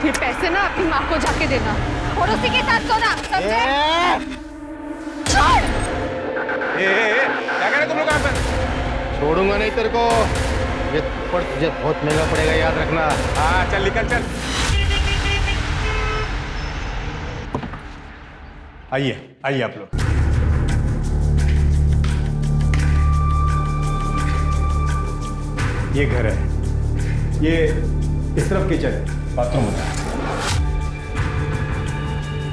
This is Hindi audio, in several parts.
ये पैसे ना अपनी माँ को जाके देना और उसी के साथ सोना, समझे? क्या कह रहे तुम लोग यहाँ पर? छोड़ूंगा नहीं तेरे को, ये थप्पड़ तुझे बहुत महंगा पड़ेगा, याद रखना। हाँ चल निकल चल। आइए आइए आप लोग। ये घर है, ये इस तरफ किचन है, बाथरूम होता है।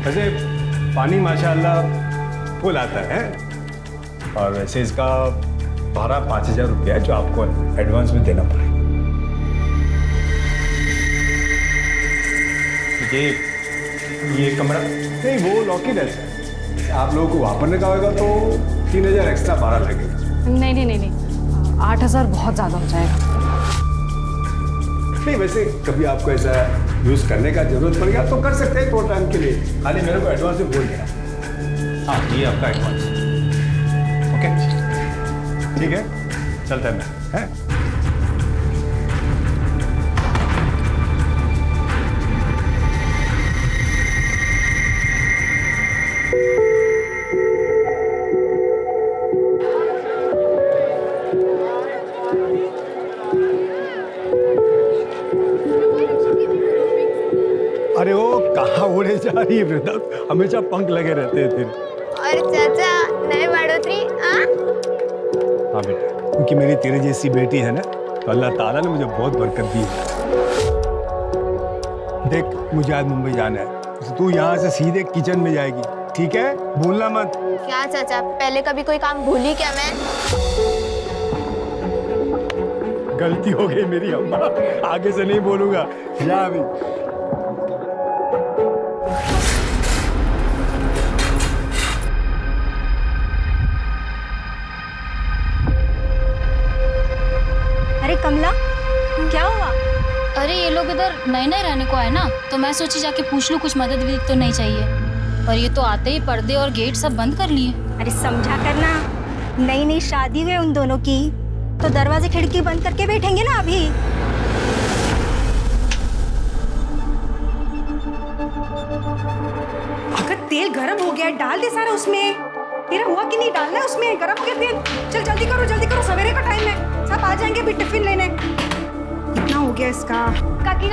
वैसे पानी माशाल्लाह फुल आता है और वैसे इसका भाड़ा 5,000 रुपया है जो आपको एडवांस में देना पड़ेगा। ये कमरा नहीं, वो लॉकेट है। आप लोगों को वहां पर निकाल होगा तो 3,000 एक्स्ट्रा भाड़ा लगेगा। नहीं नहीं नहीं नहीं, 8,000 बहुत ज्यादा हो जाएगा। नहीं वैसे कभी आपको ऐसा यूज करने का जरूरत पड़ गया तो कर सकते हैं थोड़ा टाइम के लिए, खाली मेरे को एडवांस में बोल देना। हाँ ये आपका एडवांस। ओके ठीक है, चलता है मैं, है? अरे वो कहाँ उड़े जा रही है वृंदा, हमेशा पंख लगे रहते हैं तेरे। और चाचा नए बढ़ोतरी। हाँ बेटा, क्योंकि मेरी तेरे जैसी बेटी है ना तो अल्लाह ताला ने मुझे बहुत बरकत दी है। देख मुझे आज मुंबई जाना है तो तू यहाँ से सीधे किचन में जाएगी, ठीक है? भूलना मत। क्या चाचा, पहले कभी कोई काम भूली क्या मैं? गलती हो गई मेरी अम्मा, आगे से नहीं बोलूंगा। जा अभी। अरे कमला, क्या हुआ? अरे ये लोग इधर नए नए रहने को आए ना, तो मैं सोची जाके पूछ लूं कुछ मदद विदद तो नहीं चाहिए, पर ये तो आते ही पर्दे और गेट सब बंद कर लिए। अरे समझा करना, नई नई शादी हुई उन दोनों की, तो दरवाजे खिड़की बंद करके बैठेंगे ना अभी। अगर तेल गरम हो गया डाल दे सारा उसमें। तेरा हुआ कि नहीं डालना है उसमें, गरम हो गया तेल। चल जल्दी करो, सवेरे का टाइम है, सब आ जाएंगे अभी टिफिन लेने। कितना हो गया इसका? काकी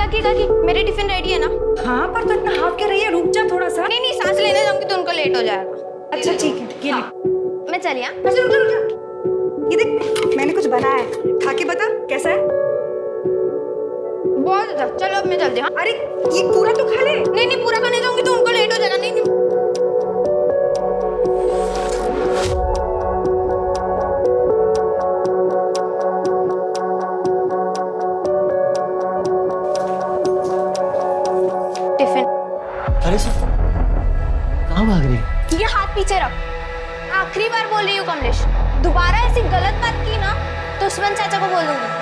मेरी टिफिन रेडी है ना? हाँ पर तो इतना हाफ के रही है, रुक जा थोड़ा सा। नहीं सांस लेने जाऊंगी तो उनको लेट हो जाएगा। अच्छा ठीक है, ये ले। मैं चलिए। अच्छा रुक जा। ये देख मैंने कुछ बनाया है, खा के बता कैसा है। बहुत अच्छा, चलो अब मैं चलती हूँ। अरे ये पूरा तो खा ले। नहीं पूरा खाने जाऊंगी तो उनको लेट हो जाएगा। नहीं टिफिन। अरे सर कहाँ भाग रही है? ये हाथ पीछे रख। आखिरी बार बोल रही हूँ कमलेश, दोबारा ऐसी गलत बात की ना तो उस्मान चाचा को बोलूंगी।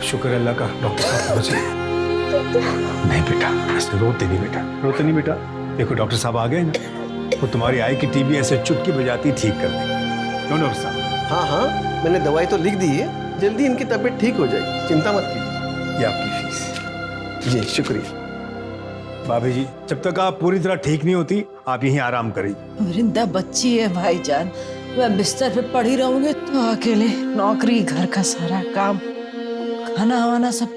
शुक्र अल्लाह का डॉक्टर साहब पहुंचे। नहीं बेटा, ऐसे रोते नहीं बेटा। देखो डॉक्टर साहब आ गए ना, वो तुम्हारी आई की टीबी ऐसे चुटकी बजाती ठीक कर देंगे। डॉक्टर साहब। हाँ मैंने दवाई तो लिख दी है, जल्दी इनकी तबीयत ठीक हो जाएगी, चिंता मत कीजिए। ये आपकी फीस। जी शुक्रिया। भाभी जी जब तक आप पूरी तरह ठीक नहीं होती आप यहीं आराम करिए। वृंदा बच्ची है भाईजान, मैं बिस्तर पे पड़ी रहूंगी तो अकेले नौकरी, घर का सारा काम, खाना वाना सब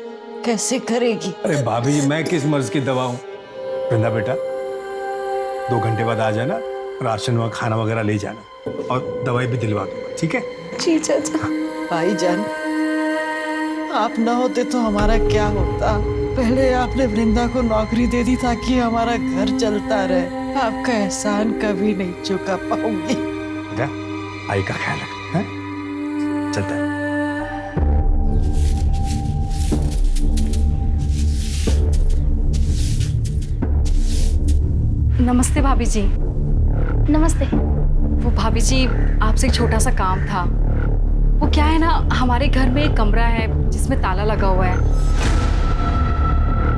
कैसे करेगी? अरे भाभी जी मैं किस मर्ज की दवा हूँ? वृंदा बेटा 2 घंटे बाद आ जाना, राशन व खाना वगैरह ले जाना और दवाई भी दिलवा दूंगा, ठीक है? जी चाचा। भाईजान आप ना होते तो हमारा क्या होता? पहले आपने वृंदा को नौकरी दे दी ताकि हमारा घर चलता रहे। आपका एहसान कभी नहीं चुका पाऊंगी। बेटा आई का ख्याल रख, हैं? चलता है। नमस्ते भाभी जी। नमस्ते। वो भाभी जी, आपसे एक छोटा सा काम था। वो क्या है ना, हमारे घर में एक कमरा है जिसमें ताला लगा हुआ है।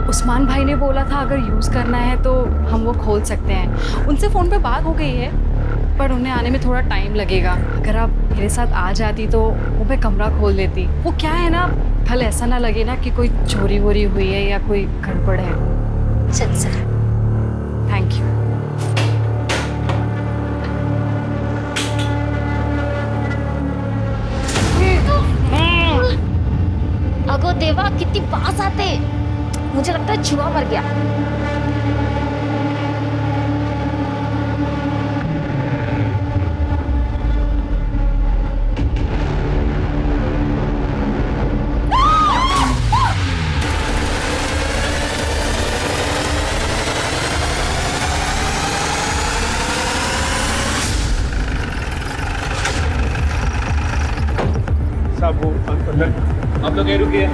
उस्मान भाई ने बोला था अगर यूज़ करना है तो हम वो खोल सकते हैं। उनसे फ़ोन पे बात हो गई है, पर उन्हें आने में थोड़ा टाइम लगेगा। अगर आप मेरे साथ आ जाती तो वो मैं कमरा खोल देती। वो क्या है ना, कल ऐसा ना लगे ना कि कोई चोरी वोरी हुई है या कोई गड़बड़ है। चल सर। Thank you. अगो देवा, कितनी पास आते। मुझे लगता है चूहा मर गया। साहब वो अंदर आप लोग ये रुकिए।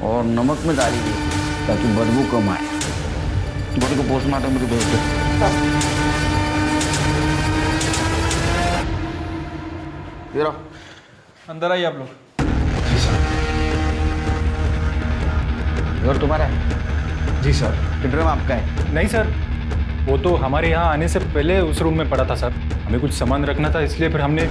और नमक में डाली गई ताकि बदबू कम आए। बॉडी को पोस्टमार्टम में भेज दो। ये रहो, अंदर आइए आप लोग। घर तुम्हारा है? जी सर। बेडरूम आपका है? नहीं सर, वो तो हमारे यहाँ आने से पहले उस रूम में पड़ा था सर। हमें कुछ सामान रखना था, इसलिए फिर हमने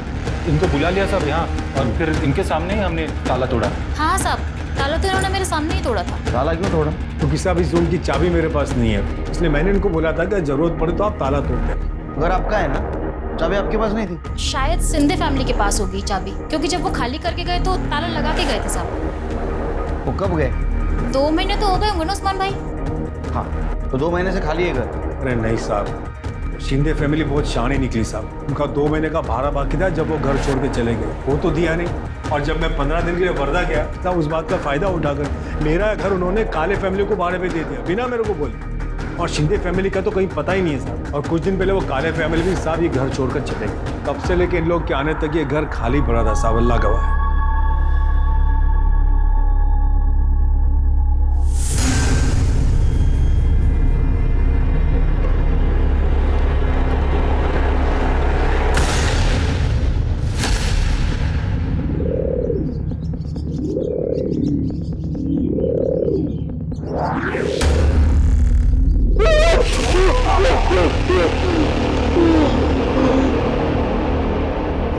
इनको बुला लिया सब यहाँ, और फिर इनके सामने ही हमने ताला तोड़ा। हाँ साहब, ताला तो इन्होंने मेरे सामने ही तोड़ा था। ताला क्यों तोड़ा? क्योंकि साहब इस रूम की चाबी मेरे पास नहीं है, इसलिए मैंने इनको बोला था कि जरूरत पड़े तो आप ताला तोड़ दें। घर आपका है ना? चाबी आपके पास नहीं थी? शायद सिंधे फैमिली के पास होगी चाबी, क्योंकि जब वो खाली करके गए तो ताला लगा के गए थे साहब। वो कब गए? 2 महीने तो हो गए होंगे ना उस्मान भाई। हाँ, तो 2 महीने से खाली है घर? अरे नहीं साहब, शिंदे फैमिली बहुत शानी निकली साहब। उनका 2 महीने का भाड़ा बाकी था जब वो घर छोड़ के चले गए, वो तो दिया नहीं। और जब मैं 15 दिन के लिए वर्धा गया तब उस बात का फायदा उठाकर मेरा घर उन्होंने काले फैमिली को भाड़े पे दे दिया बिना मेरे को बोले। और शिंदे फैमिली का तो कहीं पता ही नहीं है साहब। और कुछ दिन पहले वो काले फैमिली भी साहब ये घर छोड़कर चले गए। तब से लेके इन लोग के आने तक ये घर खाली पड़ा था साहब, अल्लाह गवाह है।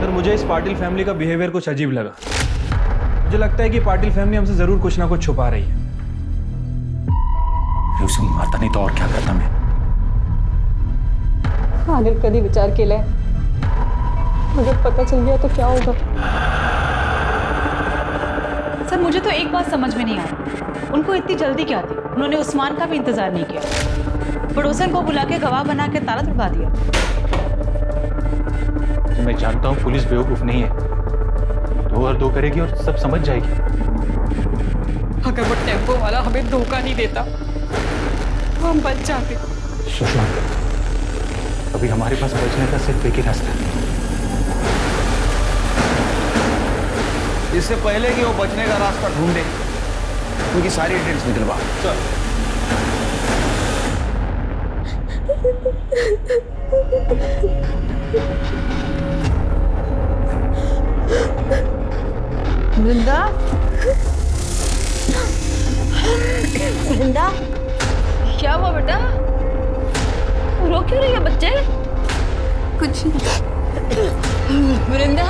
सर मुझे इस पाटिल फैमिली का बिहेवियर कुछ अजीब लगा। मुझे लगता है कि पाटिल फैमिली हमसे जरूर कुछ ना कुछ छुपा रही है। उसे मारता नहीं तो और क्या करता मैं। अगर कभी विचार केलाय, अगर पता चल गया तो क्या होगा? सर मुझे तो एक बात समझ में नहीं आई, उनको इतनी जल्दी क्या थी? उन्होंने उस्मान का भी इंतजार नहीं किया, पड़ोसन को बुला के गवाह बना के ताला तुड़वा दिया। तो मैं जानता हूँ पुलिस बेवकूफ नहीं है, 2 और 2 करेगी और सब समझ जाएगी। अगर वो टेम्पो वाला हमें धोखा नहीं देता तो हम बच जाते। सुषमा, अभी हमारे पास बचने का सिर्फ एक ही रास्ता है। इससे पहले कि वो बचने का रास्ता ढूंढे, उनकी सारी डिटेल्स निकलवा। वृंदा, वृंदा, क्या हुआ बेटा? रो क्यों रही है बच्चे? कुछ वृंदा,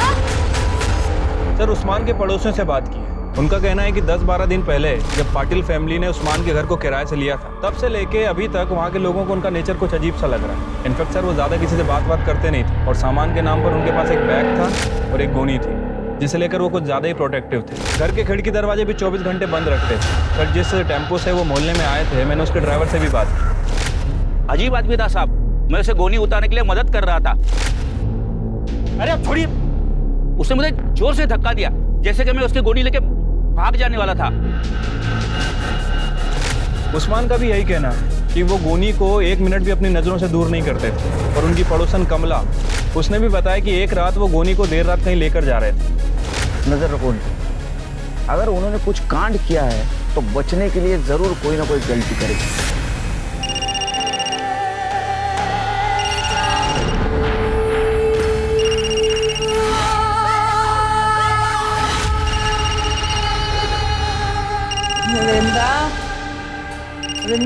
सर उस्मान के पड़ोसियों से बात की है। उनका कहना है कि 10-12 दिन पहले जब पाटिल फैमिली ने उस्मान के घर को किराए से लिया था, तब से लेके अभी तक वहाँ के लोगों को उनका नेचर कुछ अजीब सा लग रहा है। इनफैक्ट सर वो ज़्यादा किसी से बात करते नहीं थे, और सामान के नाम पर उनके पास एक बैग था और एक गोनी थी, जिसे लेकर वो कुछ ज़्यादा ही प्रोटेक्टिव थे। घर के खिड़की दरवाजे भी 24 घंटे बंद रखते थे। सर जिस टेम्पो से वो मोहल्ले में आए थे, मैंने उसके ड्राइवर से भी बात की। अजीब आदमी था साहब, मैं उसे गोनी उतारने के लिए मदद कर रहा था। अरे आप छोड़िए, उसने मुझे जोर से धक्का दिया, जैसे कि मैं उसकी गोनी लेके भाग जाने वाला था। उस्मान का भी यही कहना है कि वो गोनी को 1 मिनट भी अपनी नज़रों से दूर नहीं करते थे। और उनकी पड़ोसन कमला, उसने भी बताया कि एक रात वो गोनी को देर रात कहीं लेकर जा रहे थे। नजर रखो, अगर उन्होंने कुछ कांड किया है तो बचने के लिए जरूर कोई ना कोई गलती करेगी।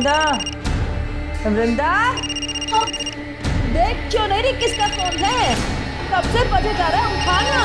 वृंदा, वृंदा, देख क्यों नहीं रही किसका फोन है? कब से बजे जा रहा है, उठाना।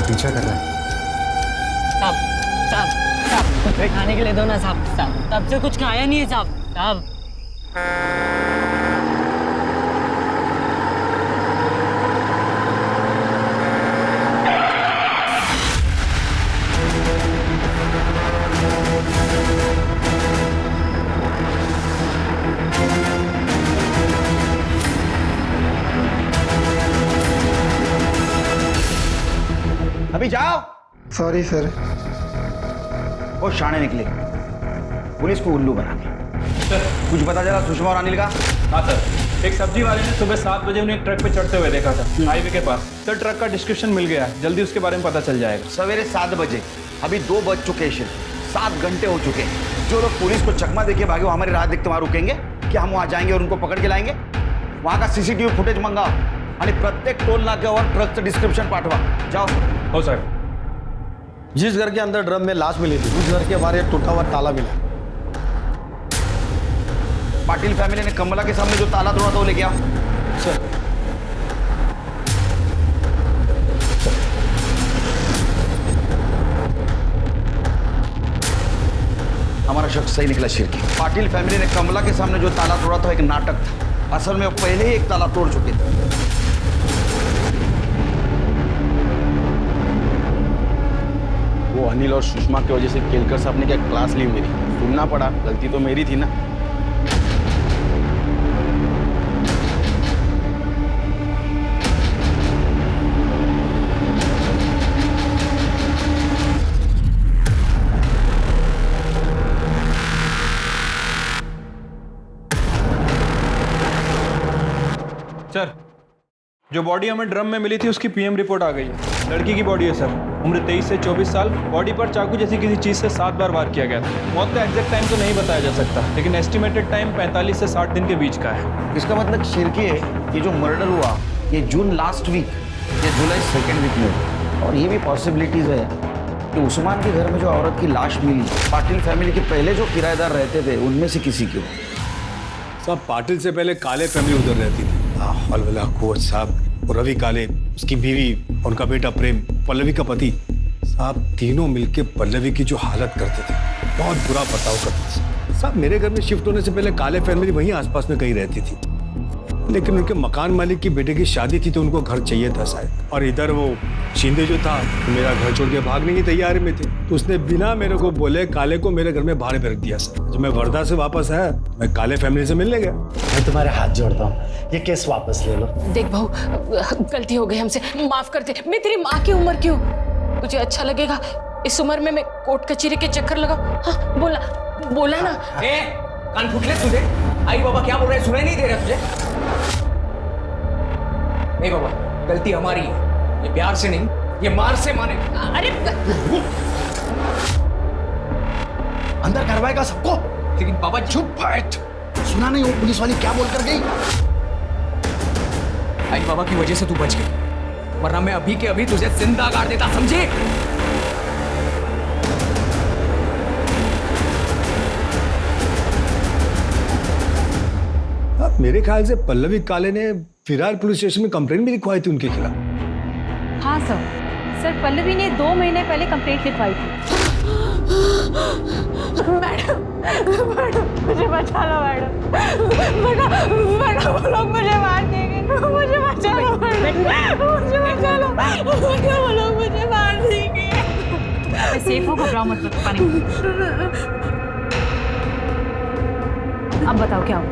पीछा कर रहा है। साहब साहब साहब कुछ खाने के लिए दो ना साहब। साहब तब से कुछ खाया नहीं है साहब। साहब अभी जाओ। Sorry sir. वो शाणे निकले, पुलिस को उल्लू बना के। कुछ पता चला सुषमा और अनिल का? हाँ सर, एक सब्जी वाले ने सुबह 7 बजे उन्हें एक ट्रक पे चढ़ते हुए देखा था हाईवे के पास। सर ट्रक का डिस्क्रिप्शन मिल गया, जल्दी उसके बारे में पता चल जाएगा। सवेरे 7 बजे, अभी 2 बज चुके हैं, 7 घंटे हो चुके हैं। जो लोग पुलिस को चकमा देके भागे वो हमारी राह देखते वहां रुकेंगे कि हम वहां जाएंगे और उनको पकड़ के लाएंगे? वहां का सीसीटीवी फुटेज मंगाओ आणि प्रत्येक टोल नाक्यावर ट्रकचं डिस्क्रिप्शन पाठवा। जाओ। हो सर। जिस घर के अंदर ड्रम में लाश मिली थी उस घर के बाहर एक टूटा हुआ ताला मिला। पाटिल फैमिली ने कमला के सामने जो ताला तोड़ा था वो लेके आओ। सर। हमारा शख्स सही निकला शिरकी। पाटिल फैमिली ने कमला के सामने जो ताला तोड़ा था एक नाटक था। असल में वो पहले ही एक ताला तोड़ चुके थे। वो अनिल और सुषमा की वजह से केलकर साहब ने क्या क्लास ली मेरी, सुनना पड़ा। गलती तो मेरी थी ना। सर जो बॉडी हमें ड्रम में मिली थी उसकी पीएम रिपोर्ट आ गई है। लड़की की बॉडी है सर, उम्र 23 से 24 साल। बॉडी पर चाकू जैसी किसी चीज से 7 बार वार किया गया था। मौत का एग्जैक्ट टाइम तो नहीं बताया जा सकता, लेकिन एस्टिमेटेड टाइम 45 से 60 दिन के बीच का है। इसका मतलब शिरकी है, ये जो मर्डर हुआ ये जून लास्ट वीक या जुलाई 2nd वीक में हुआ। और ये भी पॉसिबिलिटीज है कि उस्मान के घर में जो औरत की लाश मिली पाटिल फैमिली के पहले जो किराएदार रहते थे उनमें से किसी की हो। साहब पाटिल से पहले काले फैमिली उधर रहती थी। अलवला कोच साहब, रवि काले, उसकी बीवी, उनका बेटा प्रेम, पल्लवी का पति। साहब तीनों मिलके पल्लवी की जो हालत करते थे, बहुत बुरा बर्ताव करते थे। साहब मेरे घर में शिफ्ट होने से पहले काले फैमिली वहीं आसपास में कहीं रहती थी, लेकिन उनके मकान मालिक की बेटे की शादी थी तो उनको घर चाहिए था शायद। और इधर वो शिंदे जो था तो मेरा घर छोड़ के भागने की तैयारी में थे, तो उसने बिना मेरे को बोले काले को मेरे घर में भाड़े पे रख दिया। सर जब मैं वर्धा से वापस आया मैं काले फैमिली से मिलने गया। मैं तुम्हारे हाथ जोड़ता हूँ, ये केस वापस ले लो। देख बहू, गलती हो गई हमसे, माफ कर दे। मैं तेरी माँ की उम्र क्यों? मुझे अच्छा लगेगा इस उम्र में मैं कोर्ट कचहरी के चक्कर लगाऊं? हाँ बोला बोला ना। कान फूट ले तुझे? आई बाबा क्या बोल रहे हैं, सुनाई नहीं दे रहा तुझे? नहीं बाबा, गलती हमारी है। ये प्यार से नहीं, ये मार से माने। अरे अंदर करवाएगा सबको, लेकिन बाबा चुप बैठ। सुना नहीं वो पुलिस वाली क्या बोल कर गई? आई बाबा की वजह से तू बच गई, वरना मैं अभी के अभी तुझे जिंदा गाड़ देता, समझे? मेरे ख्याल से पल्लवी काले ने फिरार पुलिस स्टेशन में कंप्लेंट भी लिखवाई थी उनके खिलाफ। हाँ सर, पल्लवी ने 2 महीने पहले कंप्लेंट लिखवाई थी। मैडम मुझे बचा लो मैडम। मैडम वो लोग मुझे मार देंगे, मुझे बचा लो मैडम, मुझे बचा लो, वो लोग मुझे मार देंगे। सेफ हो, घबराओ मत, पानी। अब बताओ क्या हो?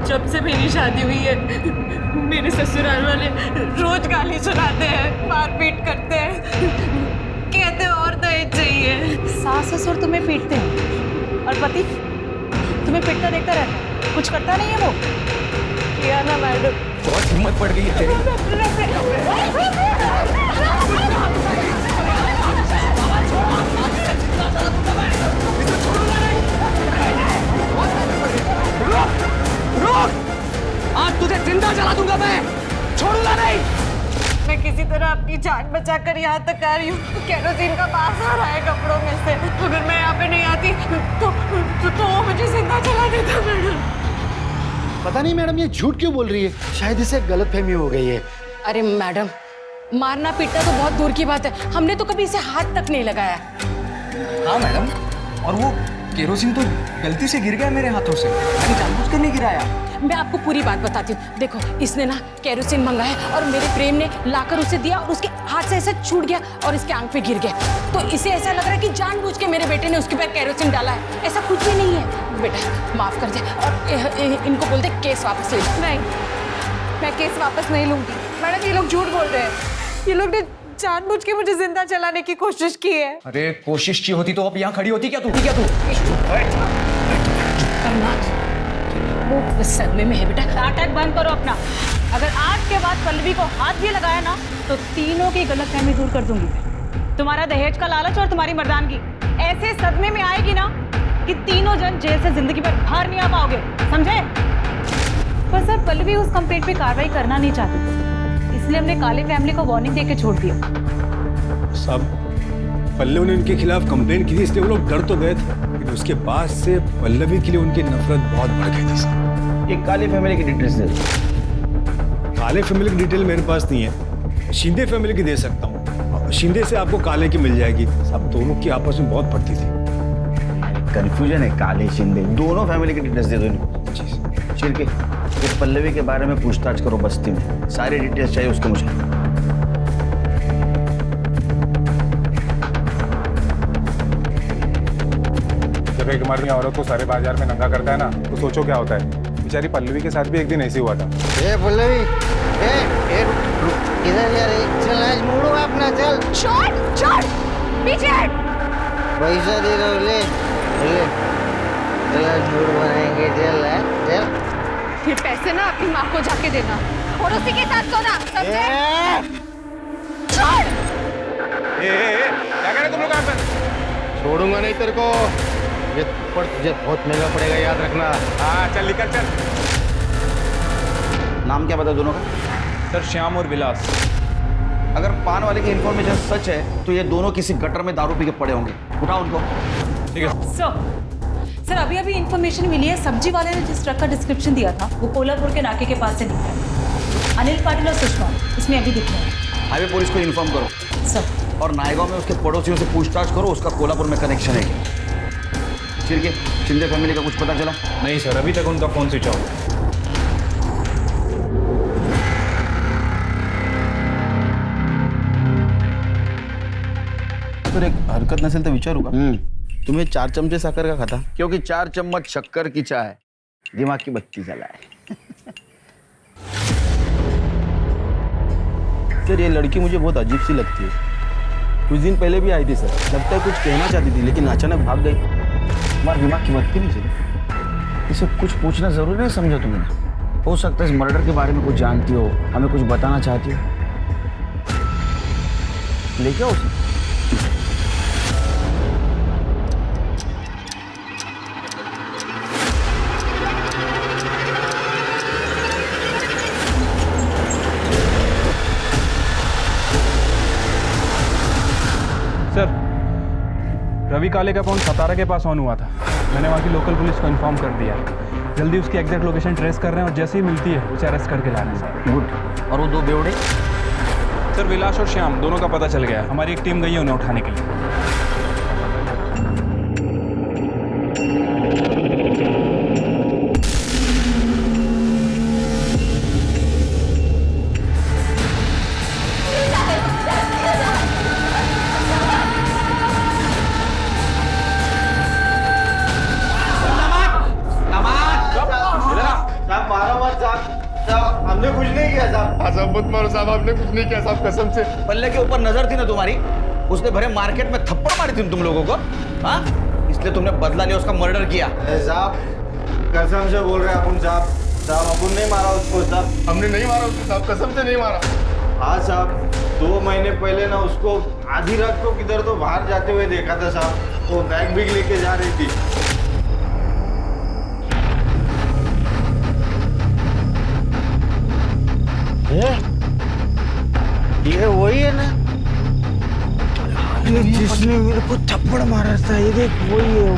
जब से मेरी शादी हुई है मेरे ससुराल वाले रोज गाली सुनाते हैं, मारपीट करते हैं। कहते और दहेज चाहिए। सास ससुर तुम्हें पीटते हैं और पति तुम्हें पिटता देखता रहता है, कुछ करता नहीं है वो। किया ना मैडम। बहुत हिम्मत पड़ गई है तेरी। आज तुझे जिंदा जला दूंगा मैं, छोड़ूंगा नहीं। मैं किसी तरह अपनी जान बचाकर यहाँ तक आ रही हूँ। केरोसिन का बास आ रहा है कपड़ों में से। अगर मैं यहाँ पे नहीं आती तो वो मुझे जिंदा जला देता मैडम। पता नहीं मैडम ये झूठ क्यों बोल रही है, शायद इसे गलतफहमी हो गई है। अरे मैडम, मारना पीटना तो बहुत दूर की बात है, हमने तो कभी इसे हाथ तक नहीं लगाया। हाँ मैडम, और वो केरोसिन तो गलती से गिर गया मेरे हाथों से, मैंने जानबूझकर नहीं गिराया। मैं आपको पूरी बात बताती हूँ। देखो, इसने ना केरोसिन मंगाया और मेरे प्रेम ने लाकर उसे दिया और उसके हाथ से ऐसे छूट गया और इसके आंख पे गिर गया। तो इसे ऐसा लग रहा है कि जानबूझ के मेरे बेटे ने उसके पैर केरोसिन डाला है। ऐसा कुछ भी नहीं है। बेटा माफ कर दे और इनको बोल दे केस वापस ले। नहीं, मैं केस वापस नहीं लूंगी मैडम। ये लोग झूठ बोल रहे हैं। ये लोग ने जानबूझ के मुझे जिंदा जलाने की कोशिश की है। अरे कोशिश की होती तो अब यहाँ खड़ी होती क्या तू? क्या तू? वो सदमे में है बेटा। नाटक बंद करो अपना। अगर आज के बाद पल्लवी को हाथ भी लगाया ना तो तीनों की गलतफहमी दूर कर दूंगी। तुम्हारा दहेज का लालच और तुम्हारी मर्दानगी ऐसे सदमे में आएगी ना कि तीनों जन जेल से जिंदगी भर बाहर नहीं आ पाओगे, समझे? पर सर, पल्लवी उस कंप्लेंट पे कार्रवाई करना नहीं चाहती थी, इसलिए हमने काले फैमिली को वार्निंग देके छोड़ दिया। सब पल्लवी ने उनके खिलाफ कंप्लेंट की थी, इसलिए वो लोग डर तो गए थे, लेकिन उसके बाद से पल्लवी के लिए उनकी नफरत बहुत बढ़ गई थी सर। एक काले फैमिली की डिटेल्स दे दो। काले फैमिली की डिटेल मेरे पास नहीं है, शिंदे फैमिली की दे सकता हूँ। शिंदे से आपको काले की मिल जाएगी। सब दोनों की आपस में बहुत पड़ती थी। कंफ्यूजन है, काले शिंदे दोनों फैमिली की डिटेल्स दे दो इनको। चिर के इस पल्लवी के बारे में पूछताछ करो बस्ती में, सारी डिटेल्स चाहिए उसको मुझे। जब एक मर्द औरत को सारे बाजार में नंगा करता है ना, तो सोचो क्या होता है। बेचारी पल्लवी के साथ भी एक दिन ऐसे हुआ था। ए पल्लवी, इधर यार, चल आज मोड़ो अपना, चल। छोड़ छोड़, पीछे हट। पैसा दे दो, ले ले, चल आज मूड बनाएंगे, चल चल। ये पैसे ना अपनी माँ को जाके देना और उसी के साथ सोना, समझे? छोड़। क्या कह रहे तुम लोग यहाँ पे? छोड़ूंगा नहीं तेरे को, ये थप्पड़ तुझे बहुत महंगा पड़ेगा, याद रखना। हाँ चल निकल चल। नाम क्या बता दोनों का? सर श्याम और विलास। अगर पान वाले की इन्फॉर्मेशन सच है तो ये दोनों किसी गटर में दारू पी के पड़े होंगे। उठाओ उनको। ठीक है सर, अभी अभी इंफॉर्मेशन मिली है, सब्जी वाले ने जिस ट्रक का डिस्क्रिप्शन दिया था वो कोल्हापुर के नाके के पास से निकला। अनिल पाटिल और सुषमा इसमें अभी दिख रहे हैं। हाईवे पुलिस को इन्फॉर्म करो सर। और नायगांव में उसके पड़ोसियों से पूछताछ करो, उसका कोल्हापुर में कनेक्शन है। चिर के शिंदे फैमिली का कुछ पता चला? नहीं सर, अभी तक उनका फोन स्विच ऑफ। तर एक हरकत नसेल तर विचारू का? तुम्ही 4 चमचे साखर का खाता? क्योंकि 4 चम्मच शक्कर की चाय दिमाग की बत्ती जलाए। सर ये लड़की मुझे बहुत अजीब सी लगती है। कुछ दिन पहले भी आई थी सर, लगता है कुछ कहना चाहती थी लेकिन अचानक भाग गई। तुम्हारे दिमाग की बत्ती नहीं चली? इसे कुछ पूछना जरूरी नहीं समझा तुमने? हो सकता है इस मर्डर के बारे में कुछ जानती हो, हमें कुछ बताना चाहती हो। लेके आओ उसे। सर, रवि काले का फोन सतारा के पास ऑन हुआ था। मैंने वहाँ की लोकल पुलिस को इन्फॉर्म कर दिया है। जल्दी उसकी एग्जैक्ट लोकेशन ट्रेस कर रहे हैं और जैसे ही मिलती है उसे अरेस्ट करके ला रहे हैं सर। गुड। और वो 2 बेवड़े? सर विलास और श्याम दोनों का पता चल गया है। हमारी एक टीम गई है उन्हें उठाने के लिए। हमने कुछ नहीं किया साहब। साहब मत मारो साहब, हमने कुछ नहीं किया साहब, कसम से। पल्ले के ऊपर नजर थी ना तुम्हारी, उसने भरे मार्केट में थप्पड़ मारी थी तुम लोगों को, हाँ? इसलिए तुमने बदला लिया, उसका मर्डर किया। साहब कसम से बोल रहे हैं अपन साहब, अपन नहीं मारा उसको साहब। हमने नहीं मारा उसको साहब, कसम से नहीं मारा। हाँ साहब, 2 महीने पहले ना उसको आधी रात को किधर तो बाहर जाते हुए देखा था साहब, वो बैग भी लेके जा रही थी। ये वही है ना जिसने मेरे को थप्पड़ मारा था, ये देख वही है वो।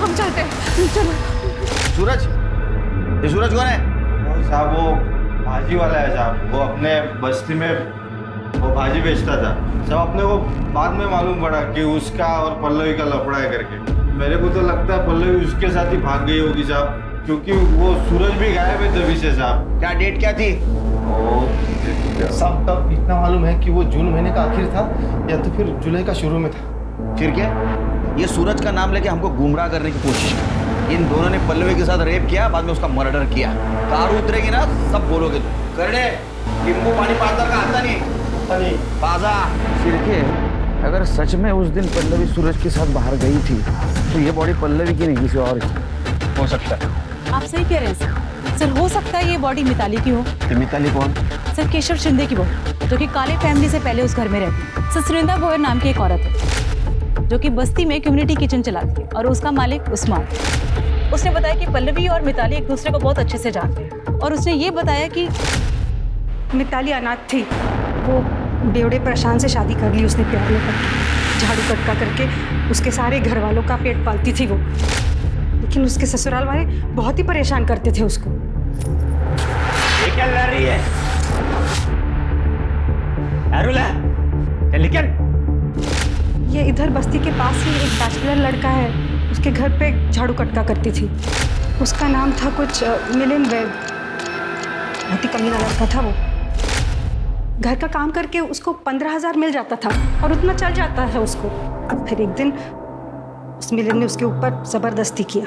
हम चलते हैं, चलो। सूरज, ये सूरज कौन है? वो साहब वो भाजी वाला है साहब, वो अपने बस्ती में वो भाजी बेचता था साहब। अपने को बाद में मालूम पड़ा कि उसका और पल्लवी का लफड़ा है करके। मेरे को तो लगता है पल्लवी उसके साथ ही भाग गई होगी साहब, क्योंकि वो सूरज भी गायब है तभी से साहब। क्या डेट क्या थी? साहब तब इतना मालूम है कि वो जून महीने का आखिर था या तो फिर जुलाई का शुरू में था। फिर क्या? ये सूरज का नाम लेके हमको गुमराह करने की कोशिश की। इन दोनों ने पल्लवी के साथ रेप किया, बाद में उसका मर्डर किया। कार उतरेगी ना सब बोलोगे तुम। करने नींबू पानी पाता का आता नहीं बाजा। सिरके, अगर सच में उस दिन पल्लवी सूरज के साथ बाहर गई थी तो ये बॉडी पल्लवी की नहीं किसी और की हो सकता है। आप सही कह रहे हैं सर, हो सकता है ये बॉडी मिताली की हो। मिताली कौन? सर केशव शिंदे की बहू, जो कि काले फैमिली से पहले उस घर में रहती। सर सुरिंदा गोयर नाम की एक औरत है जो कि बस्ती में कम्युनिटी किचन चलाती है, और उसका मालिक उस्मान। उसने बताया कि पल्लवी और मिताली एक दूसरे को बहुत अच्छे से जानते हैं, और उसने ये बताया कि मिताली अनाथ थी, वो बेवड़े प्रशांत से शादी कर ली उसने प्यार में करके, झाड़ू कटका करके उसके सारे घर वालों का पेट पालती थी वो। लेकिन उसके ससुराल वाले बहुत ही परेशान करते थे उसको। ये क्या लड़ रही है? अरुला, निकल। ये इधर बस्ती के पास ही एक बैचलर लड़का है, उसके घर पे झाड़ू कटका करती थी। उसका नाम था कुछ मिलिंद वैद। बहुत ही कमीना लड़का था वो। घर का काम करके उसको 15,000 मिल जाता था और उतना चल जाता था उसको। फिर एक दिन उस मिलिंद ने उसके ऊपर जबरदस्ती किया।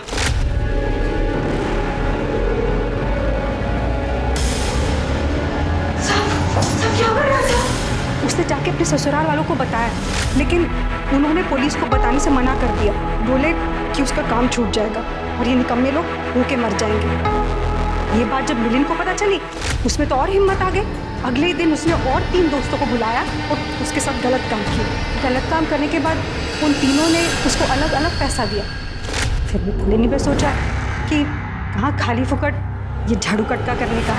उसने जाके अपने ससुराल वालों को बताया, लेकिन उन्होंने पुलिस को बताने से मना कर दिया। बोले कि उसका काम छूट जाएगा और ये निकम्मे लोग भूखे मर जाएंगे। ये बात जब मिलिंद को पता चली, उसमें तो और हिम्मत आ गई। अगले ही दिन उसने और 3 दोस्तों को बुलाया और उसके साथ गलत काम किया। गलत काम करने के बाद उन तीनों ने उसको अलग अलग पैसा दिया। फिर मिताली ने सोचा कि कहाँ खाली फुकट ये झाड़ू कटका करने का,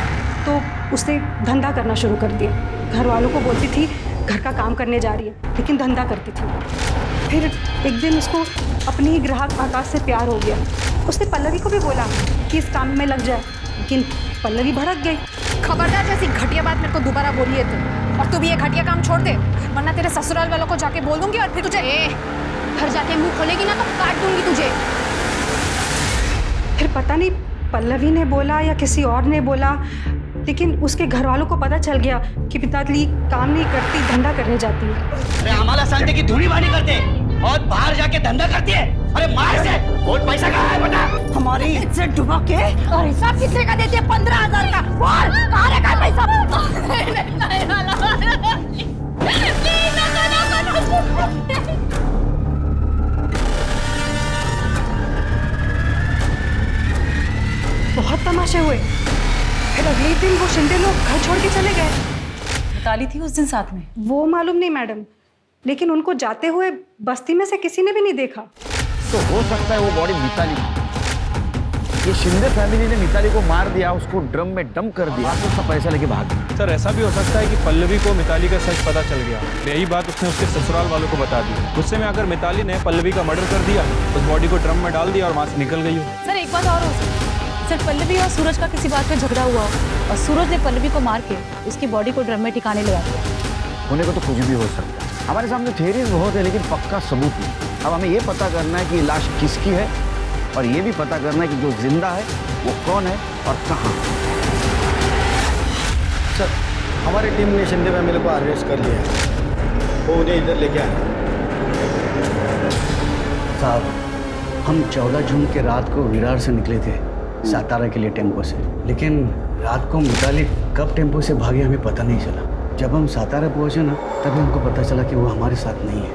तो उसने धंधा करना शुरू कर दिया। घर वालों को बोलती थी घर का काम करने जा रही है, लेकिन धंधा करती थी। फिर एक दिन उसको अपने ही ग्राहक आकाश से प्यार हो गया। उसने पल्लवी को भी बोला कि इस काम में लग जाए, लेकिन पल्लवी भड़क गई। खबरदार, जैसी घटिया बात मेरे को दोबारा बोली है तू, और तू भी ये घटिया काम छोड़ दे, वरना तेरे ससुराल वालों को जाके बोल दूंगी और फिर तुझे घर जाके मुंह खोलेगी ना तो काट दूंगी तुझे। फिर पता नहीं पल्लवी ने बोला या किसी और ने बोला, लेकिन उसके घर वालों को पता चल गया कि मिताली काम नहीं करती, धंधा करने जाती है। अरे हमारा शांति की धूली बानी करते और बाहर जाके धंधा करती है। अरे मार से और पैसा कहाँ है बता? हमारी इज्जत डुबा के और हिसाब कितने का देते हैं? 15,000 का। बोल कहाँ रखा है पैसा? बहुत तमाशे हुए। फिर अगले ही दिन वो शिंदे लोग घर छोड़ के चले गए। मिताली थी उस दिन साथ में? वो मालूम नहीं मैडम, लेकिन उनको जाते हुए बस्ती में से किसी ने भी नहीं देखा। तो हो सकता है वो बॉडी मिताली, ये शिंदे फैमिली ने मिताली को मार दिया, उसको ड्रम में डंप कर दिया, उसका पैसा लेके भाग गया। सर ऐसा भी हो सकता है कि पल्लवी को मिताली का सच पता चल गया, यही बात उसने उसके ससुराल वालों को बता दी। गुस्से में आकर मिताली ने पल्लवी का मर्डर कर दिया, उस बॉडी को ड्रम में डाल दिया और वहाँ से निकल गई हो। सर एक बात और हो सकती है, सर पल्लवी और सूरज का किसी बात पे झगड़ा हुआ हो और सूरज ने पल्लवी को मार के उसकी बॉडी को ड्रम में ठिकाने लगा दिया। होने को तो कुछ भी हो सकता है। हमारे सामने थ्योरीज बहुत है, लेकिन पक्का सबूत नहीं। अब हमें ये पता करना है कि लाश किसकी है, और ये भी पता करना है कि जो जिंदा है वो कौन है और कहाँ। सर हमारी टीम ने शिंदे फैमिली को अरेस्ट कर लिया है, वो उन्हें इधर लेके आए। साहब हम 14 जून के रात को विरार से निकले थे सातारा के लिए टेम्पो से, लेकिन रात को मिताली कब टेम्पो से भागे हमें पता नहीं चला। जब हम सातारा पहुंचे ना तभी हमको पता चला कि वो हमारे साथ नहीं है।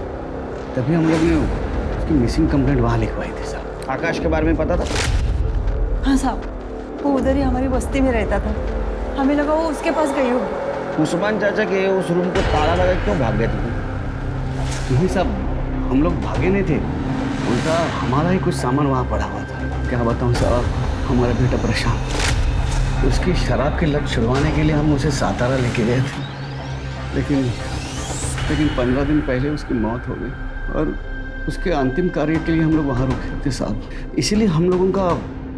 तभी हम लोग ने उसकी मिसिंग कंप्लेंट वहाँ लिखवाई थी साहब। आकाश के बारे में पता था? हाँ साहब, वो उधर ही हमारी बस्ती में रहता था, हमें लगा वो उसके पास गई होगी। उस्मान चाचा के उस रूम को ताला लगा क्यों भाग गए थे? नहीं साहब, हम लोग भागे नहीं थे, उल्टा हमारा ही कुछ सामान वहाँ पड़ा हुआ था। क्या बताऊँ साहब, हमारा बेटा प्रशांत, उसकी शराब की लत छुड़वाने के लिए हम उसे सातारा लेके गए थे, लेकिन 15 दिन पहले उसकी मौत हो गई और उसके अंतिम कार्य के लिए हम लोग वहाँ रुके थे साहब। इसीलिए हम लोगों का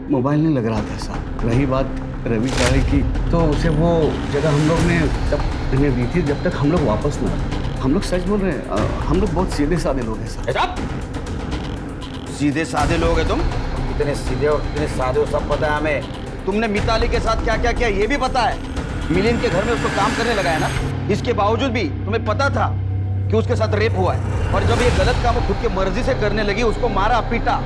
मोबाइल नहीं लग रहा था साहब। रही बात रवि काले की, तो उसे वो जगह हम लोग ने तब उन्हें दी थी जब तक हम लोग वापस ना आए। हम लोग सच बोल रहे हैं, हम लोग बहुत सीधे साधे लोग हैं साहब। सीधे साधे लोग हैं तुम? कितने सीधे और कितने साधे हो सब पता है हमें। तुमने मिताली के साथ क्या क्या किया ये भी पता है। मिलिंद के घर में उसको काम करने लगा है ना, इसके बावजूद भी तुम्हें पता था कि उसके साथ रेप हुआ है, और जब ये गलत काम खुद की मर्जी से करने लगी उसको मारा पीटा,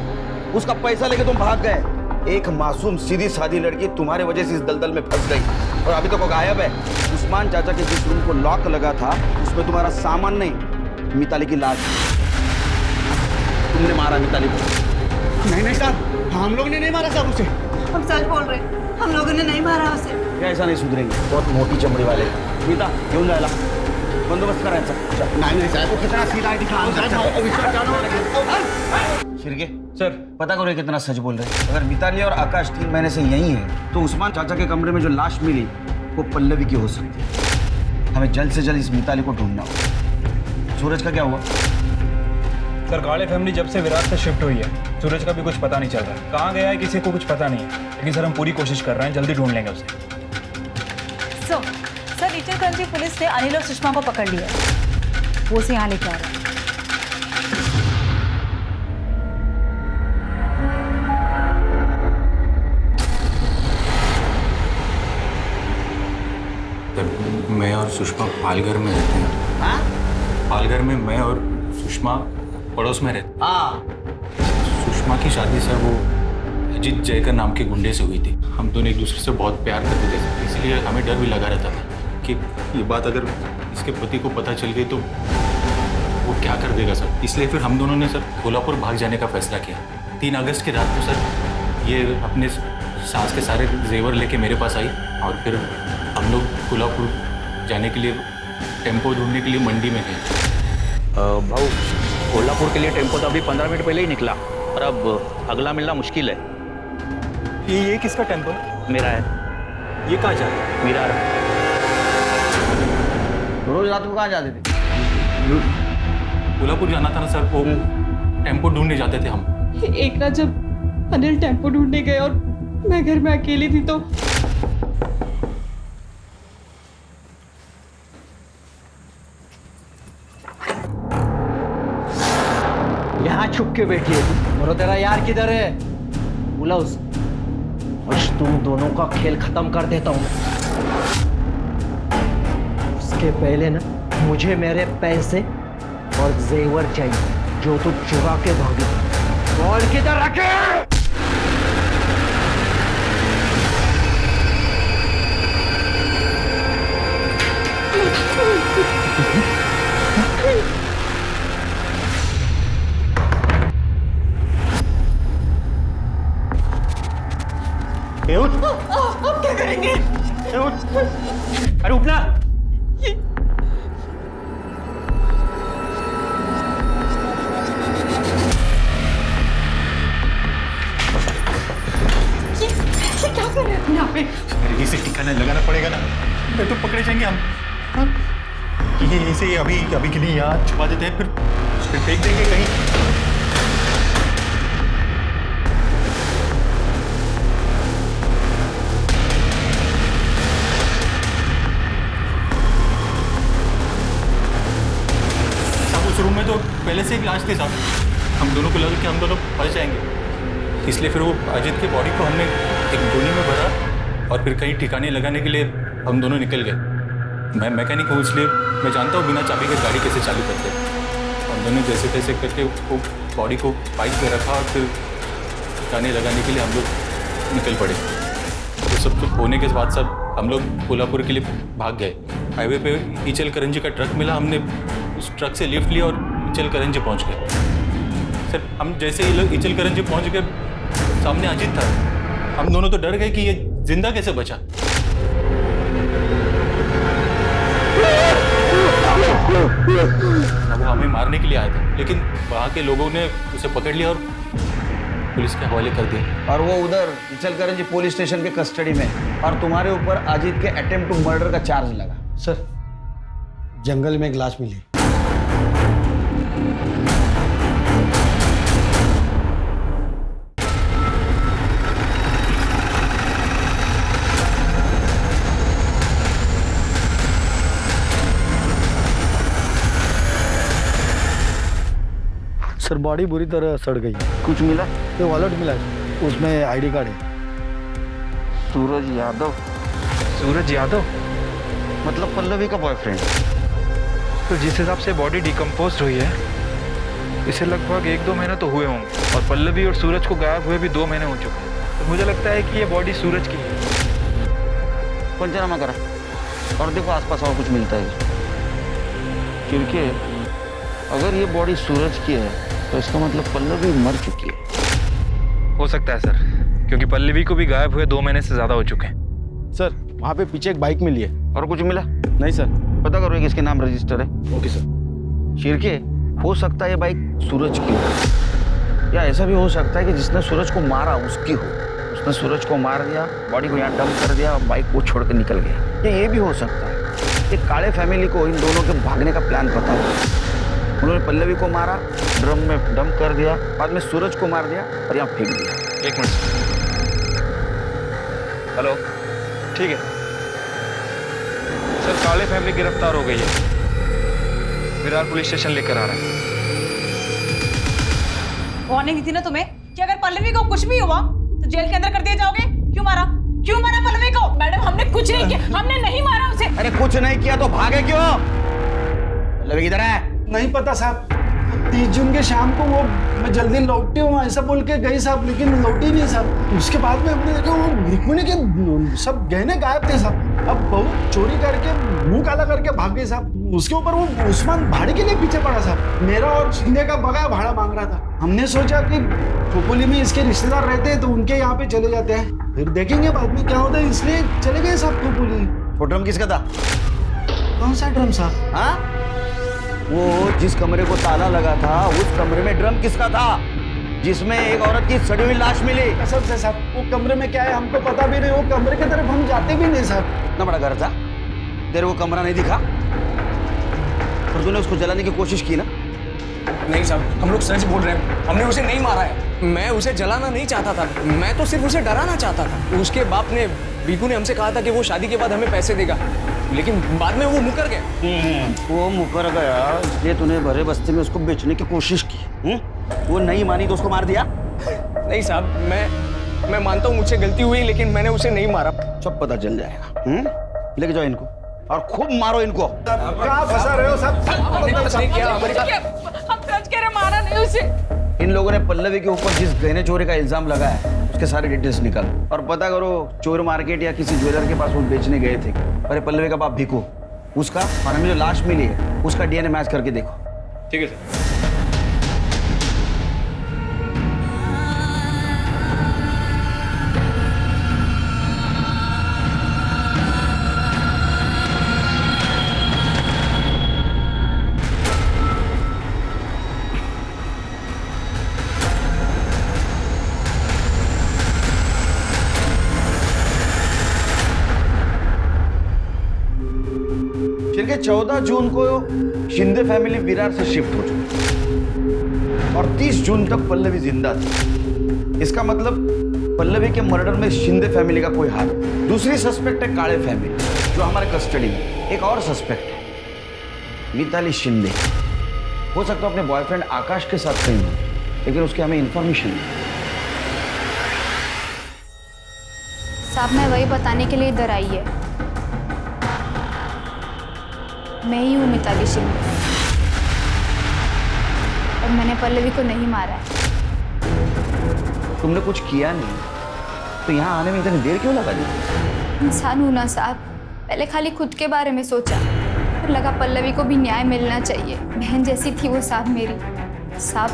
उसका पैसा लेके तुम भाग गए। एक मासूम सीधी सादी लड़की तुम्हारे वजह से इस दलदल में फंस गई और अभी तक वो गायब है। उस्मान चाचा के जिस रूम को लॉक लगा था उसमें तुम्हारा सामान नहीं, मिताली की लाश। तुमने मारा मिताली को? नहीं साहब, हम लोग ने नहीं मारा साहब उसे। हम सच बोल रहे हैं, हम लोगों ने नहीं मारा उसे। क्या ऐसा नहीं सुधरेंगे? बहुत मोटी चमड़ी वाले। मीता घेऊन जायला बंदोबस्त करायचा। नहीं साहब, वो कितना सीधा है दिखा। शिरके सर, पता करो ये कितना सच बोल रहे हैं। अगर मिताली और आकाश 3 महीने से यही है तो उस्मान चाचा के कमरे में जो लाश मिली वो पल्लवी की हो सकती है। हमें जल्द से जल्द इस मिताली को ढूंढना होगा। सूरज का क्या हुआ? सर काले फैमिली जब से विराट से शिफ्ट हुई है सूरज का भी कुछ पता नहीं चल रहा है। कहाँ गया है किसी को कुछ पता नहीं है, लेकिन सर हम पूरी कोशिश कर रहे हैं, जल्दी ढूंढ लेंगे उसे। सर रीचलगंज पुलिस ने अनिल और सुषमा को पकड़ लिया, वो से यहाँ लेके आ रहा है। मैं और सुषमा पालघर में रहते हैं। हाँ? पालघर में मैं और सुषमा पड़ोस में रहते। सुषमा की शादी सर वो अजीत जयकर नाम के गुंडे से हुई थी। हम दोनों एक दूसरे से बहुत प्यार करते थे, इसलिए हमें डर भी लगा रहता था कि ये बात अगर इसके पति को पता चल गई तो वो क्या कर देगा सर। इसलिए फिर हम दोनों ने सर कोल्हापुर भाग जाने का फैसला किया। 3 अगस्त की रात को सर ये अपने सास के सारे जेवर लेके मेरे पास आई और फिर हम लोग कोल्हापुर जाने के लिए टेम्पो ढूंढने के लिए मंडी में गए। भाऊ कोल्हापुर के लिए टेम्पो तो अभी 15 मिनट पहले ही निकला और अब अगला मिलना मुश्किल है। ये किसका टेम्पो? मेरा है। ये कहाँ जा रहा है? मेरा। रोज रात को कहाँ जाते थे? कोल्हापुर जाना था ना सर, वो टेम्पो ढूंढने जाते थे हम। एक रात जब अनिल टेम्पो ढूंढने गए और मैं घर में अकेली थी तो यहाँ छुप के बैठी है तुम। और तेरा यार किधर है? बुला उस। आज तुम दोनों का खेल खत्म कर देता हूँ। उसके पहले ना मुझे मेरे पैसे और जेवर चाहिए जो तू चुरा के भागी। बॉल किधर रखे? अब क्या करेंगे? अरे उठना। ये क्या कर रहे हैं यहाँ पे? अरे इसे ठिकाना लगाना पड़ेगा ना, नहीं तो पकड़े जाएंगे हम। हाँ? ये इसे अभी के लिए यहाँ छुपा देते हैं, फिर फेंक देंगे कहीं। उस रूम में तो पहले से एक लाश थी साहब, हम दोनों को लगा कि हम दोनों फंस जाएंगे, इसलिए फिर वो अजीत के बॉडी को हमने एक गोनी में भरा और फिर कहीं ठिकाने लगाने के लिए हम दोनों निकल गए। मैं मैकेनिक हूँ, इसलिए मैं जानता हूँ बिना चाबी के गाड़ी कैसे चालू करते हैं। हम दोनों जैसे तैसे करके वो बॉडी को बाइक पे रखा और फिर गाने लगाने के लिए हम लोग निकल पड़े। तो सब कुछ होने के बाद सब हम लोग कोल्हापुर के लिए भाग गए। हाईवे पे ईचल करंजी का ट्रक मिला, हमने उस ट्रक से लिफ्ट लिया और ईचल करंजी पहुँच गए। सर हम जैसे ही लोग ईचल करंजी पहुँच गए, सामने अजीत था। हम दोनों तो डर गए कि ये जिंदा कैसे बचा। अब वो हमें मारने के लिए आया था, लेकिन वहाँ के लोगों ने उसे पकड़ लिया और पुलिस के हवाले कर दिया। और वो उधर इचलकरंजी पुलिस स्टेशन के कस्टडी में, और तुम्हारे ऊपर अजीत के अटेम्प्ट टू मर्डर का चार्ज लगा। सर जंगल में एक लाश मिली। सर बॉडी बुरी तरह सड़ गई। कुछ मिला? ये वॉलेट मिला है, उसमें आईडी कार्ड है। सूरज यादव? सूरज यादव मतलब पल्लवी का बॉयफ्रेंड? तो जिस हिसाब से बॉडी डिकम्पोज हुई है, इसे लगभग 1-2 महीने तो हुए होंगे, और पल्लवी और सूरज को गायब हुए भी 2 महीने हो चुके हैं। तो मुझे लगता है कि ये बॉडी सूरज की है। पंचनामा करा और देखो आसपास और कुछ मिलता है। क्योंकि अगर ये बॉडी सूरज की है तो इसका मतलब पल्लवी मर चुकी है। हो सकता है सर, क्योंकि पल्लवी को भी गायब हुए 2 महीने से ज्यादा हो चुके हैं। सर वहाँ पे पीछे एक बाइक मिली है। और कुछ मिला? नहीं सर। पता करो किसके नाम रजिस्टर है। Okay sir. शिरके, हो सकता है ये बाइक सूरज की हो, या ऐसा भी हो सकता है कि जिसने सूरज को मारा उसकी हो। उसने सूरज को मार दिया, बॉडी को यहाँ डंप कर दिया और बाइक को छोड़ कर निकल गया। ये भी हो सकता है कि काले फैमिली को इन दोनों के भागने का प्लान पता हो। उन्होंने पल्लवी को मारा, ड्रम में डंप कर दिया, बाद में सूरज को मार दिया और यहाँ फेंक दिया। 1 मिनट। हेलो, ठीक है सर, काले फैमिली गिरफ्तार हो गई है। विरार पुलिस स्टेशन लेकर आ रहा है। वार्निंग दी थी ना तुम्हें कि अगर पल्लवी को कुछ भी हुआ तो जेल के अंदर कर दिए जाओगे। क्यों मारा पल्लवी को? मैडम हमने कुछ नहीं किया, हमने नहीं मारा उसे। अरे कुछ नहीं किया तो भागे क्यों? पल्लवी किधर है? नहीं पता साहब, 30 जून के शाम को वो मैं जल्दी लौटी हूँ ऐसा बोल के गई साहब, लेकिन लौटी नहीं साहब। उसके बाद में हमने देखा वो रुक्मिणी के सब गहने गायब थे साहब। अब बहू चोरी करके मुंह काला करके भाग गई साहब। उसके ऊपर वो उस्मान भाड़े के लिए पीछे पड़ा साहब। मेरा और शिंदे का बगाया भाड़ा मांग रहा था। हमने सोचा कि खोपोली में इसके रिश्तेदार रहते हैं तो उनके यहाँ पे चले जाते हैं, फिर देखेंगे बाद में क्या होता है, इसलिए चले गए साहब खोपोली। वो ड्रम किसका था? कौन सा ड्रम साहब? हाँ, वो जिस कमरे को ताला लगा था उस कमरे में ड्रम किसका था जिसमें एक औरत की सड़ी हुई लाश मिली? कसम से साहब, वो कमरे में क्या है हमको पता भी नहीं। वो कमरे की तरफ हम जाते भी नहीं साहब। इतना बड़ा घर था, तेरे को कमरा नहीं दिखा? पर तूने उसको जलाने की कोशिश की ना? नहीं साहब, हम लोग सच बोल रहे हैं, हमने उसे नहीं मारा है। मैं उसे जलाना नहीं चाहता था, मैं तो सिर्फ उसे डराना चाहता था। उसके बाप ने, बीकू ने हमसे कहा था कि वो शादी के बाद हमें पैसे देगा, लेकिन बाद में वो मुकर गया। वो मुकर गया इसलिए तूने भरे बस्ती में उसको बेचने की कोशिश की। वो नहीं मानी तो उसको मार दिया? नहीं साहब, मैं मानता हूँ मुझसे गलती हुई, लेकिन मैंने उसे नहीं मारा। सब पता चल जाएगा। लेके जाओ इनको और खूब मारो इनको। कहाँ फंसा रहे हो साहब? हम सच कह रहे, मारा नहीं उसे। इन लोगों ने पल्लवी के ऊपर जिस गहने चोरी का इल्जाम लगाया है उसके सारे डिटेल्स निकालो और पता करो चोर मार्केट या किसी ज्वेलर के पास वो बेचने गए थे। अरे पल्लवी का बाप भीखू, उसका और हमें जो लाश मिली है उसका डीएनए मैच करके देखो। ठीक है सर। फिर 14 जून को शिंदे फैमिली विरार से शिफ्ट हो चुकी और 30 जून तक पल्लवी जिंदा थी। इसका मतलब पल्लवी के मर्डर में शिंदे फैमिली का कोई हाथ। दूसरी सस्पेक्ट है काले फैमिली जो हमारे कस्टडी में। एक और सस्पेक्ट है मिताली शिंदे। हो सकता है अपने बॉयफ्रेंड आकाश के साथ कहीं हो, लेकिन उसकी हमें इंफॉर्मेशन नहीं। साहब मैं वही बताने के लिए इधर आई है। मैं ही हूँ मिताली शिंदे और मैंने पल्लवी को नहीं मारा है। तुमने कुछ किया नहीं तो यहाँ आने में इतनी देर क्यों लगा दी? इंसान हूं ना साहब, पहले खाली खुद के बारे में सोचा, फिर लगा पल्लवी को भी न्याय मिलना चाहिए। बहन जैसी थी वो साहब मेरी। साहब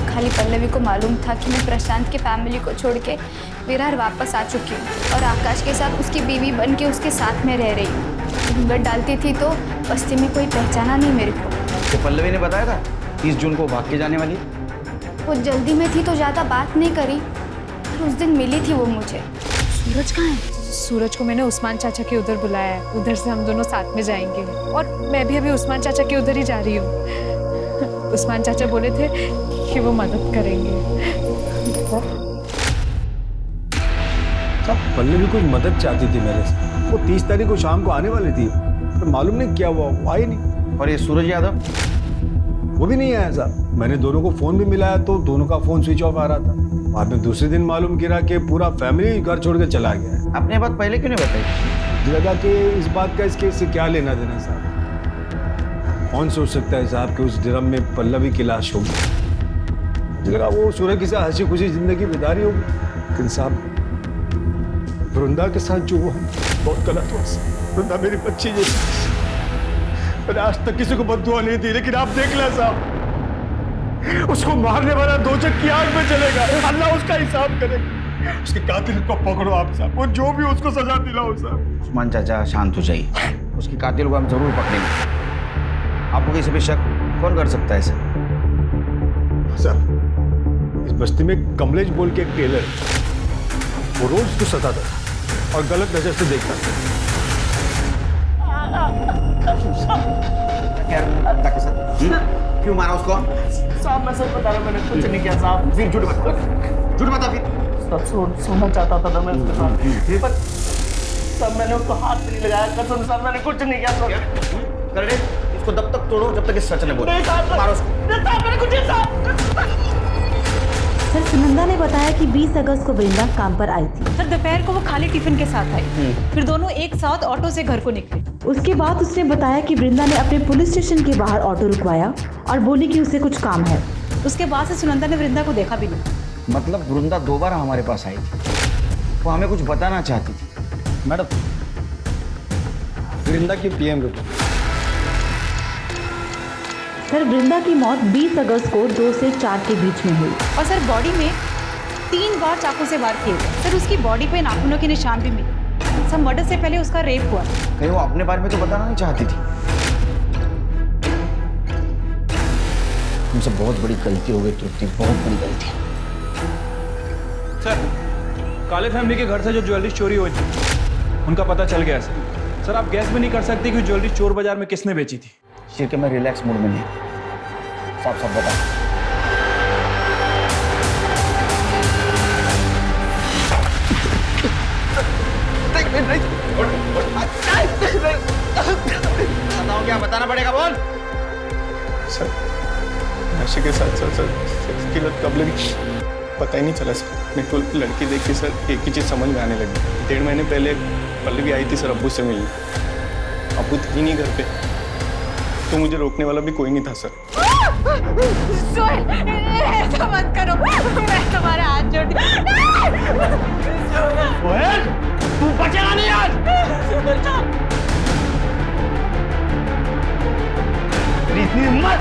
खाली पल्लवी को मालूम था कि मैं प्रशांत के फैमिली को छोड़ के विरार वापस आ चुकी हूँ और आकाश के साथ उसकी बीवी बन के उसके साथ में रह रही हूँ। घूंघट डालती थी तो बस्ती में कोई पहचाना नहीं मेरे को। तो पल्लवी ने बताया था 30 जून को भाग के जाने वाली? वो जल्दी में थी तो ज़्यादा बात नहीं करी, पर उस दिन मिली थी वो मुझे। सूरज कहाँ है? सूरज को मैंने उस्मान चाचा के उधर बुलाया है, उधर से हम दोनों साथ में जाएंगे और मैं भी अभी उस्मान चाचा के उधर ही जा रही हूँ। उस्मान चाचा बोले थे कि वो मदद करेंगे। पल्लवी कोई मदद चाहती थी मेरे से। वो 30 तारीख को शाम को आने वाली थी, पर मालूम नहीं क्या हुआ, वो आई नहीं। और ये सूरज यादव? वो भी नहीं आया साहब। मैंने दोनों को फोन भी मिलाया तो दोनों का फोन स्विच ऑफ आ रहा था। बाद में दूसरे दिन मालूम गिरा कि पूरा फैमिली घर छोड़ के चला गया है। आपने बात पहले क्यों नहीं बताई? लगा कि इस बात का इसके से क्या लेना देना साहब। कौन सोच सकता है साहब कि उस ड्रम में पल्लवी की लाश होगी। मुझे लगा वो सूरज के साथ हंसी खुशी जिंदगी बितारी होगी, लेकिन साहब वृंदा के साथ जो हुआ बहुत गलत हुआ। वृंदा मेरी बच्ची जैसी। मैंने आज तक किसी को बद्दुआ नहीं दी, लेकिन आप देख लें साहब, उसको मारने वाला दोजख की आग में चलेगा। अल्लाह उसका हिसाब करेगा। उसके कातिल को पकड़ो आप साहब, वो जो भी उसको सजा दिलाओ साहब। उस्मान चाचा शांत हो जाइए, उसके कातिल को हम जरूर पकड़ेंगे। आपको किसी पे शक कौन कर सकता है सर? इस बस्ती में कमलेश बोल के एक टेलर, वो रोज उसको सताता था और गलत नजर से देखता था। क्यों मारा उसको? साहब मैं सच बता रहा हूं, मैंने कुछ नहीं किया साहब। फिर झूठ बता, झूठ बता फिर। सब सोना चाहता था मैं उसके साथ, पर सब मैंने उसको हाथ भी नहीं लगाया। कसम साहब मैंने कुछ नहीं किया। कर दे इसको, तब तक तोड़ो जब तक ये सच न बोले। मारो उसको। मैंने कुछ नहीं साहब। सर सुनंदा ने बताया कि 20 अगस्त को वृंदा काम पर आई थी। सर दोपहर को वो खाली टिफिन के साथ आई, फिर दोनों एक साथ ऑटो से घर को निकले। उसके बाद उसने बताया कि वृंदा ने अपने पुलिस स्टेशन के बाहर ऑटो रुकवाया और बोली कि उसे कुछ काम है। उसके बाद से सुनंदा ने वृंदा को देखा भी नहीं। मतलब वृंदा 2 बार हमारे पास आई थी, वो हमें कुछ बताना चाहती थी। मैडम वृंदा की पीएम रिपोर्ट। सर वृंदा की मौत 20 अगस्त को 2 से 4 के बीच में हुई और सर बॉडी में 3 बार चाकू से वार किए गए। सर उसकी बॉडी पे नाखूनों के निशान भी मिले। सर मर्डर से पहले उसका रेप हुआ। कहीं वो अपने बारे में तो बताना नहीं चाहती थी। हमसे बहुत बड़ी गलती हो गई तृप्ति, बहुत बड़ी गलती। सर काले फैमिली के घर से जो ज्वेलरी चोरी हुई थी उनका पता चल गया सर। सर आप गैस भी नहीं कर सकते कि ज्वेलरी चोर बाजार में किसने बेची थी। शिरके मैं रिलैक्स मूड में नहीं, साफ साफ बता। बताओ क्या बताना पड़ेगा, बोल। सर नशे के साथ सर की लत कब लगी पता ही नहीं चला सर। मेरे को लड़की देख के सर एक ही चीज़ समझ में आने लगी। 1.5 महीने पहले पल्लवी आई थी सर अब्बू से मिलने। अब्बू थी नहीं घर पे तो मुझे रोकने वाला भी कोई नहीं था सर। सोहेल ऐसा मत करो, मैं तुम्हारे हाथ जोड़ती हूँ। सोहेल तू बचेगा नहीं आज। इतनी हिम्मत।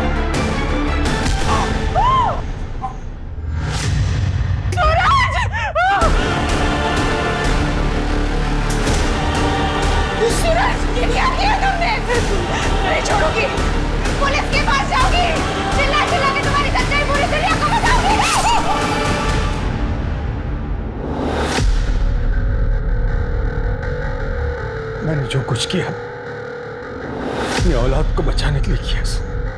सूरज ये क्या किया तुमने? नहीं छोड़ोगी, पुलिस के पास जाओगी, चिल्ला चिल्ला के तुम्हारी सच्चाई पूरी दुनिया को बताओगी। मैंने जो कुछ किया अपनी औलाद को बचाने के लिए किया।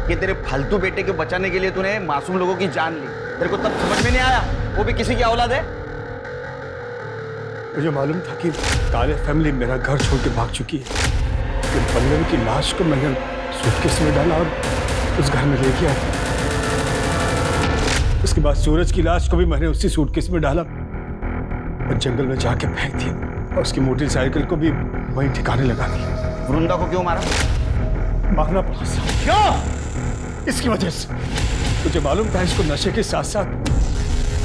ये तेरे फालतू बेटे को बचाने के लिए तूने मासूम लोगों की जान ली। तेरे को तब समझ में नहीं आया वो भी किसी की औलाद है। मुझे मालूम था कि काले फैमिली मेरा घर छोड़ के भाग चुकी है, लेकिन पल्लवी की लाश को मैंने सूटकेस में डाला और उस घर में ले गया। उसके बाद सूरज की लाश को भी मैंने उसी सूटकेस में डाला और जंगल में जाके फेंक दिया और उसकी मोटरसाइकिल को भी वहीं ठिकाने लगा दिया। वृंदा को क्यों मारा? मांगना पड़ा साहब। क्या? इसकी वजह से मुझे मालूम था इसको नशे के साथ साथ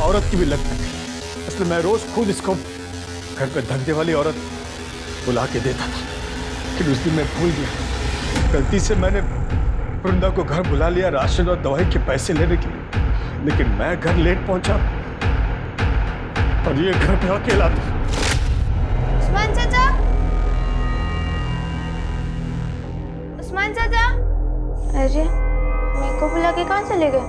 औरत की भी लत लगी, इसलिए मैं रोज खुद इसको घर पे धंधे वाली औरत बुला के देता था। लेकिन उस दिन मैं भूल गया, गलती से मैंने वृंदा को घर बुला लिया राशन और दवाई के पैसे लेने के लिए, लेकिन मैं घर लेट पहुंचा और ये घर पे अकेला था। उस्मान चाचा, उस्मान चाचा, अरे मेरे को बुला के कहाँ चले गए?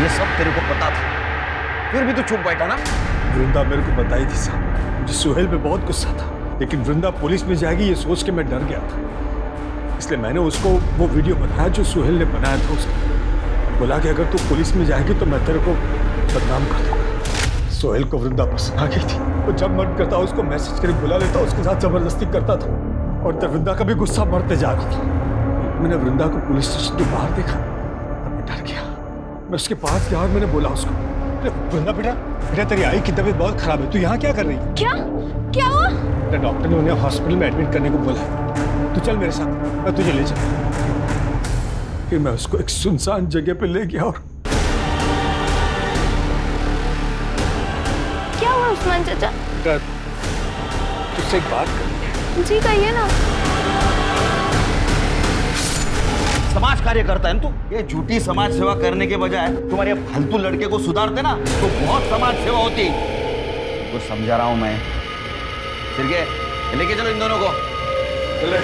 ये सब तेरे को पता था, फिर भी तू चुप बैठा ना? वृंदा मेरे को बताई थी साहब। मुझे सुहेल पे बहुत गुस्सा था, लेकिन वृंदा पुलिस में जाएगी ये सोच के मैं डर गया था, इसलिए मैंने उसको वो वीडियो बनाया जो सुहेल ने बनाया था। उसको बोला कि अगर तू पुलिस में जाएगी तो मैं तेरे को बदनाम कर दूंगा। सुहेल को वृंदा पसंद आ गई थी, वो जब मन करता उसको मैसेज करके बुला लेता, उसके साथ जबरदस्ती करता था, और तब वृंदा का भी गुस्सा बढ़ते जा रहा था। मैंने वृंदा को पुलिस स्टेशन के बाहर देखा, तब मैं डर गया। मैं उसके पास गया और मैंने बोला उसको, वृंदा बेटा बेटा तेरी आई की तबीयत बहुत खराब है, तू यहाँ क्या कर रही है? क्या क्या हुआ? डॉक्टर ने उन्हें हॉस्पिटल में एडमिट करने को बोला, तू चल मेरे साथ, मैं तुझे ले चलूं। फिर मैं उसको एक सुनसान जगह पे ले गया और क्या हुआ उस्मान चाचा? तुझसे एक बात करनी है। जी कहिए ना। समाज कार्य करता है ना तू? ये झूठी समाज सेवा करने के बजाय तुम्हारे फालतू लड़के को सुधारते ना तो बहुत समाज सेवा होती। तो समझा रहा हूं मैं। फिर के लेके चलो इन दोनों को। चले।